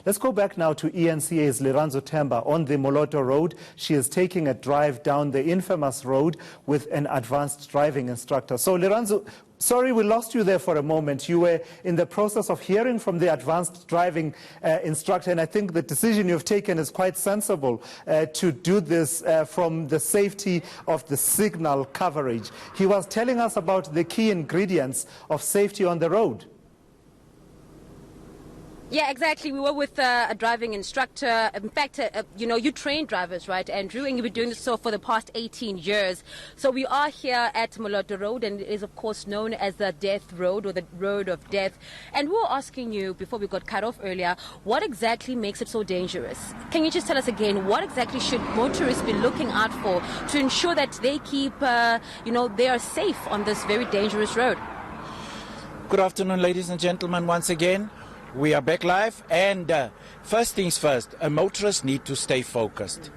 Let's go back now to eNCA's Lirandzu Themba on the Moloto Road. She is taking a drive down the infamous road with an advanced driving instructor. So Lirandzu, sorry we lost you there for a moment. You were in the process of hearing from the advanced driving instructor, and I think the decision you've taken is quite sensible to do this from the safety of the signal coverage. He was telling us about the key ingredients of safety on the road. Yeah, exactly. We were with a driving instructor. In fact, you train drivers, right, Andrew? And you've been doing this so for the past 18 years. So we are here at Moloto Road, and it is, of course, known as the Death Road or the Road of Death. And we were asking you, before we got cut off earlier, what exactly makes it so dangerous? Can you just tell us again, what exactly should motorists be looking out for to ensure that they keep, they are safe on this very dangerous road? Good afternoon, ladies and gentlemen, once again. We are back live, and first things first, a motorist needs to stay focused.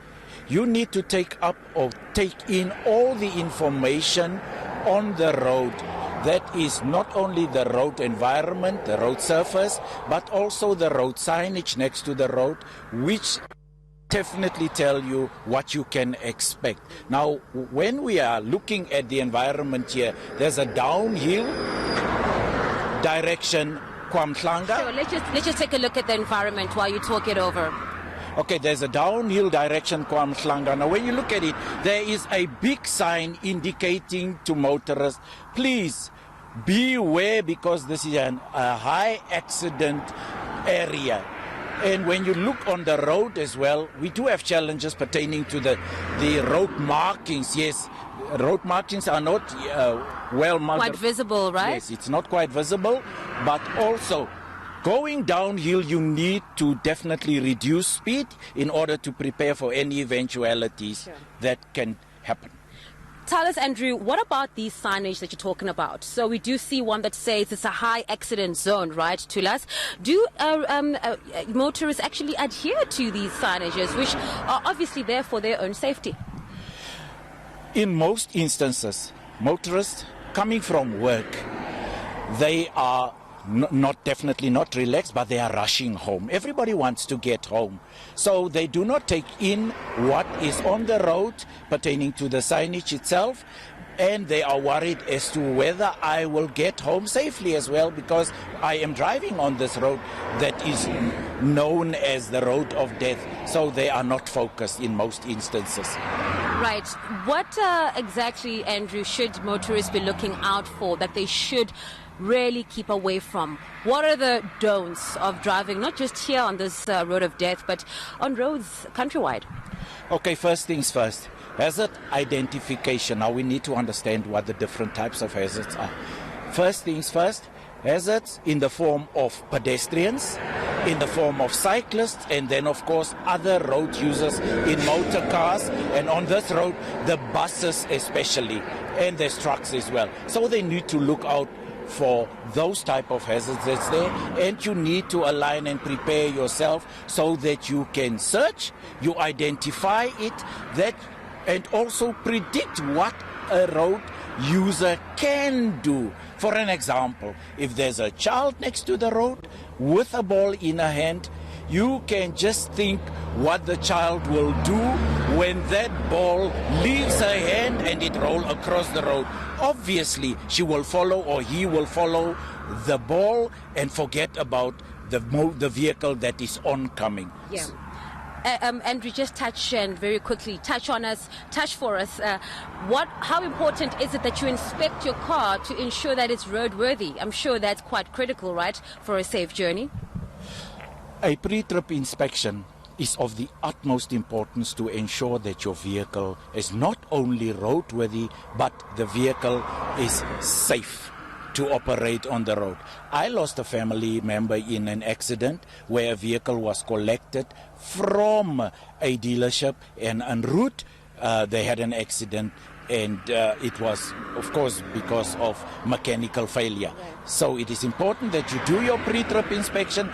You need to take in all the information on the road. That is not only the road environment, the road surface, but also the road signage next to the road, which definitely tell you what you can expect. Now, when we are looking at the environment here, there's a downhill direction. Sure, let's just take a look at the environment while you talk it over. Okay, there's a downhill direction, KwaMhlanga. Now, when you look at it, there is a big sign indicating to motorists, please beware, because this is a high accident area. And when you look on the road as well, we do have challenges pertaining to the road markings. Yes, road markings are not well marked. Quite visible, right? Yes, it's not quite visible, but also going downhill, you need to definitely reduce speed in order to prepare for any eventualities that can happen. Tell us, Andrew, what about these signage that you're talking about? So we do see one that says it's a high accident zone, right, Tulas? Do motorists actually adhere to these signages, which are obviously there for their own safety? In most instances, motorists coming from work, they are definitely not relaxed, but they are rushing home. Everybody wants to get home. So they do not take in what is on the road pertaining to the signage itself, and they are worried as to whether I will get home safely as well, because I am driving on this road that is known as the Road of Death. So they are not focused in most instances. Right. What exactly, Andrew, should motorists be looking out for that they should really keep away from? What are the don'ts of driving, not just here on this Road of Death, but on roads countrywide? Okay, first things first. Hazard identification. Now we need to understand what the different types of hazards are. First things first, hazards in the form of pedestrians, in the form of cyclists, and then of course other road users in motor cars, and on this road the buses especially, and there's trucks as well. So they need to look out for those type of hazards that's there, and you need to align and prepare yourself so that you can search, you identify it, and also predict what a road user can do. For an example, if there's a child next to the road with a ball in her hand, you can just think what the child will do when that ball leaves her hand and it rolls across the road. Obviously, she will follow, or he will follow the ball and forget about the vehicle that is oncoming. Yeah. Andrew, just touch and very quickly touch for us. How important is it that you inspect your car to ensure that it's roadworthy? I'm sure that's quite critical, right, for a safe journey. A pre-trip inspection is of the utmost importance to ensure that your vehicle is not only roadworthy, but the vehicle is safe to operate on the road. I lost a family member in an accident where a vehicle was collected from a dealership, and en route they had an accident, and it was, of course, because of mechanical failure. So it is important that you do your pre-trip inspection,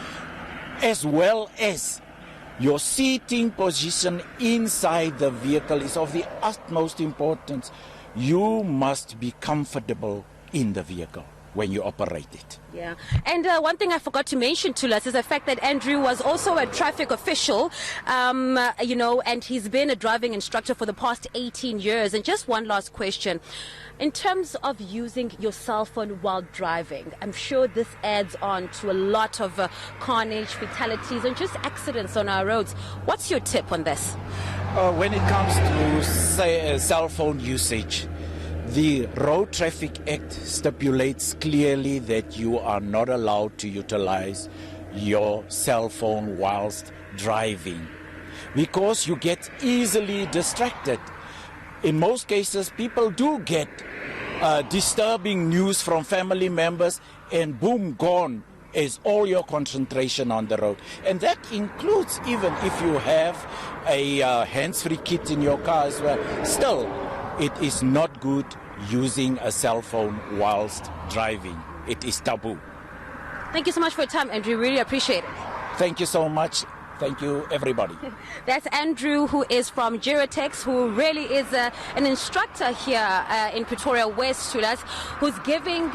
as well as your seating position inside the vehicle is of the utmost importance. You must be comfortable in the vehicle. when you operate it. Yeah. And one thing I forgot to mention to us is the fact that Andrew was also a traffic official, and he's been a driving instructor for the past 18 years. And just one last question. In terms of using your cell phone while driving, I'm sure this adds on to a lot of carnage, fatalities, and just accidents on our roads. What's your tip on this? When it comes to cell phone usage, the Road Traffic Act stipulates clearly that you are not allowed to utilize your cell phone whilst driving because you get easily distracted. In most cases, people do get disturbing news from family members, and boom, gone is all your concentration on the road. And that includes even if you have a hands-free kit in your car as well. Still, it is not good using a cell phone whilst driving. It is taboo. Thank you so much for your time, Andrew. Really appreciate it. Thank you so much. Thank you, everybody. That's Andrew, who is from Giratex, who really is an instructor here in Pretoria West to us, who's giving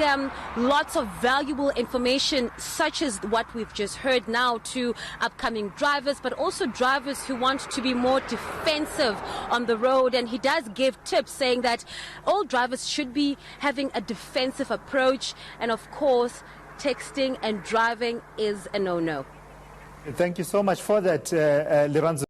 lots of valuable information, such as what we've just heard now, to upcoming drivers, but also drivers who want to be more defensive on the road. And he does give tips saying that all drivers should be having a defensive approach. And of course, texting and driving is a no-no. Thank you so much for that, Lirandzu.